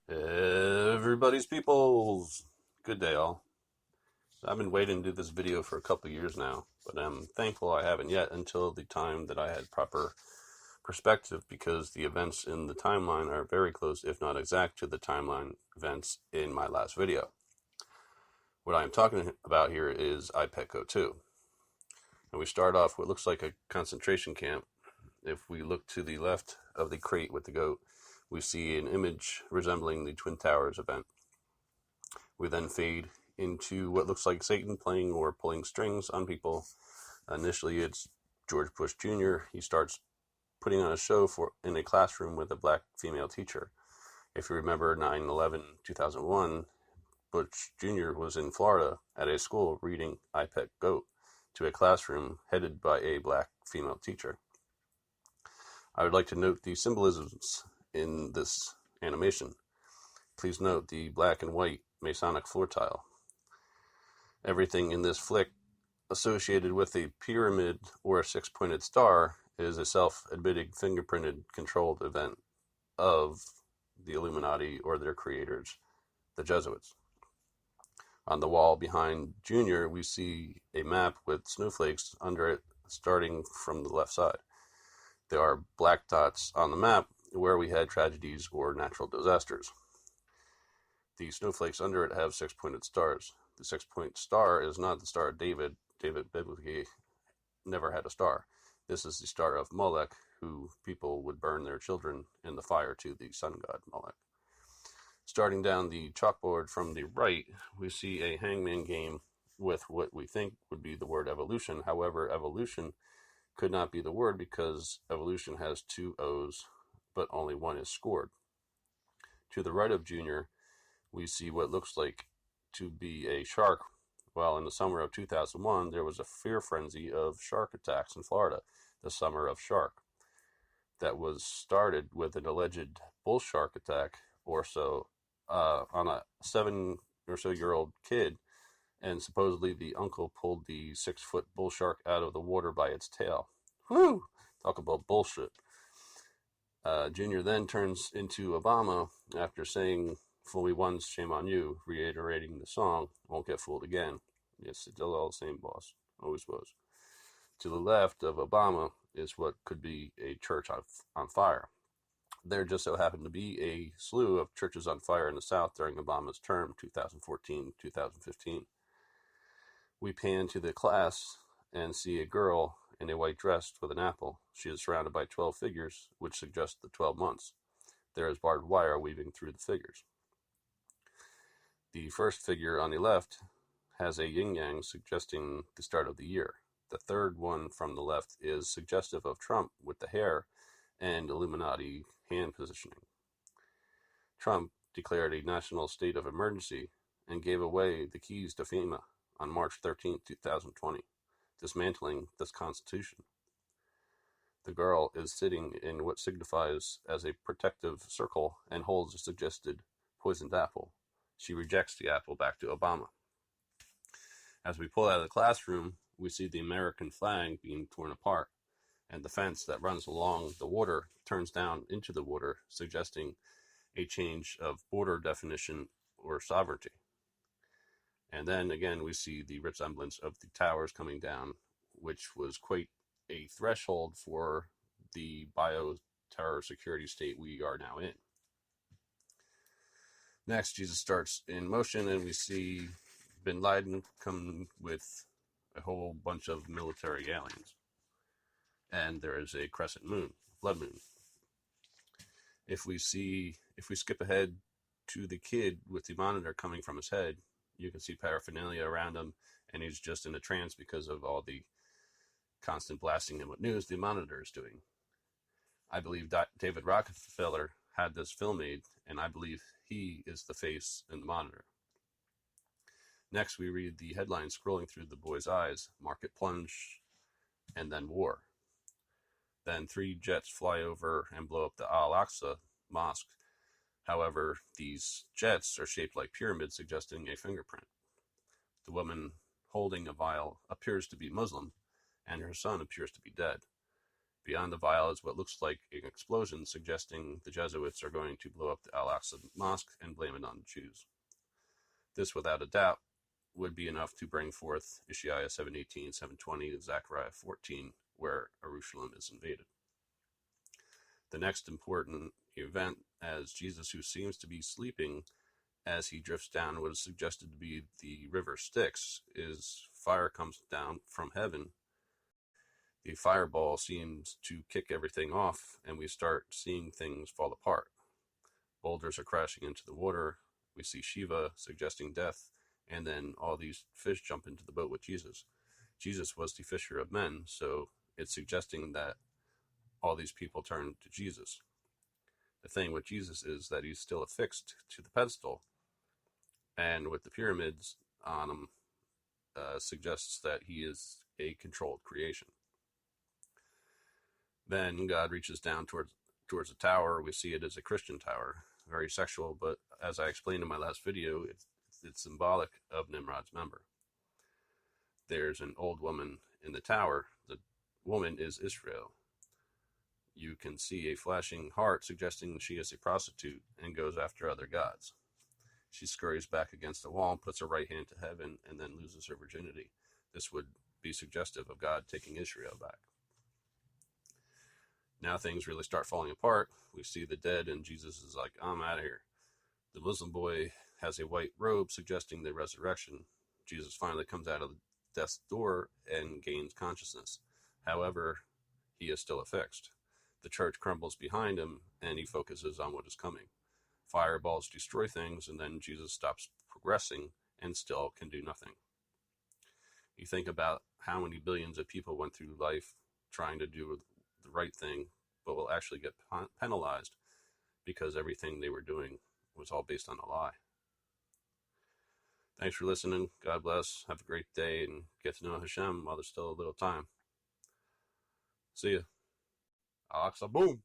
Everybody's peoples. Good day, all. I've been waiting to do this video for a couple years now, but I'm thankful I haven't yet until the time that I had proper perspective, because the events in the timeline are very close, if not exact, to the timeline events in my last video. What I am talking about here is IPEC 02. And we start off what looks like a concentration camp. If we look to the left of the crate with the goat, we see an image resembling the Twin Towers event. We then fade into what looks like Satan playing or pulling strings on people. Initially, it's George Bush Jr. He starts putting on a show in a classroom with a black female teacher. If you remember 9/11, 2001, Bush Jr. was in Florida at a school reading IPEC GOAT to a classroom headed by a black female teacher. I would like to note the symbolisms in this animation. Please note the black and white Masonic floor tile. Everything in this flick associated with a pyramid or a six-pointed star is a self-admitting, fingerprinted, controlled event of the Illuminati or their creators, the Jesuits. On the wall behind Junior, we see a map with snowflakes under it starting from the left side. There are black dots on the map where we had tragedies or natural disasters. The snowflakes under it have six-pointed stars. The six-point star is not the Star of David. David biblically never had a star. This is the star of Moloch, who people would burn their children in the fire to the sun god Moloch. Starting down the chalkboard from the right, we see a hangman game with what we think would be the word evolution. However, evolution could not be the word because evolution has two O's, but only one is scored. To the right of Junior, we see what looks like to be a shark. Well, in the summer of 2001, there was a fear frenzy of shark attacks in Florida, the summer of shark. That was started with an alleged bull shark attack or so on a 7 or so year old kid, and supposedly the uncle pulled the 6-foot bull shark out of the water by its tail. Whew! Talk about bullshit. Junior then turns into Obama after saying, "Fool me once, shame on you," reiterating the song, "Won't get fooled again." Yes, it's all the same, boss. Always was. To the left of Obama is what could be a church on fire. There just so happened to be a slew of churches on fire in the South during Obama's term, 2014-2015. We pan to the class and see a girl in a white dress with an apple. She is surrounded by 12 figures, which suggest the 12 months. There is barbed wire weaving through the figures. The first figure on the left has a yin-yang suggesting the start of the year. The third one from the left is suggestive of Trump with the hair and Illuminati hand positioning. Trump declared a national state of emergency and gave away the keys to FEMA on March 13, 2020, dismantling this Constitution. The girl is sitting in what signifies as a protective circle and holds a suggested poisoned apple. She rejects the apple back to Obama. As we pull out of the classroom, we see the American flag being torn apart, and the fence that runs along the water turns down into the water, suggesting a change of border definition or sovereignty. And then again, we see the resemblance of the towers coming down, which was quite a threshold for the bioterror security state we are now in. Next, Jesus starts in motion, and we see Bin Laden come with a whole bunch of military aliens. And there is a crescent moon, blood moon. If we skip ahead to the kid with the monitor coming from his head, you can see paraphernalia around him, and he's just in a trance because of all the constant blasting him with news the monitor is doing. I believe David Rockefeller had this film made, and I believe he is the face in the monitor. Next, we read the headline scrolling through the boy's eyes: "Market plunge," and then war. Then 3 jets fly over and blow up the Aqsa mosque. However, these jets are shaped like pyramids, suggesting a fingerprint. The woman holding a vial appears to be Muslim, and her son appears to be dead. Beyond the vial is what looks like an explosion, suggesting the Jesuits are going to blow up the Al-Aqsa mosque and blame it on the Jews. This, without a doubt, would be enough to bring forth Isaiah 7:18, 7:20, and Zechariah 14, where Jerusalem is invaded. The next important event, as Jesus, who seems to be sleeping as he drifts down what is suggested to be the river Styx, is fire comes down from heaven. The fireball seems to kick everything off, and we start seeing things fall apart. Boulders are crashing into the water. We see Shiva suggesting death, and then all these fish jump into the boat with Jesus. Jesus was the fisher of men, so it's suggesting that all these people turn to Jesus. The thing with Jesus is that he's still affixed to the pedestal, and with the pyramids on him, suggests that he is a controlled creation. Then God reaches down towards a tower. We see it as a Christian tower, very sexual, but as I explained in my last video, it's symbolic of Nimrod's member. There's an old woman in the tower. The woman is Israel. You can see a flashing heart suggesting she is a prostitute and goes after other gods. She scurries back against the wall, puts her right hand to heaven, and then loses her virginity. This would be suggestive of God taking Israel back. Now things really start falling apart. We see the dead, and Jesus is like, I'm out of here. The Muslim boy has a white robe suggesting the resurrection. Jesus finally comes out of death's door and gains consciousness. However, he is still affixed. The church crumbles behind him, and he focuses on what is coming. Fireballs destroy things, and then Jesus stops progressing and still can do nothing. You think about how many billions of people went through life trying to do the right thing, but will actually get penalized because everything they were doing was all based on a lie. Thanks for listening. God bless. Have a great day and get to know Hashem while there's still a little time. See ya. Aqsa, boom.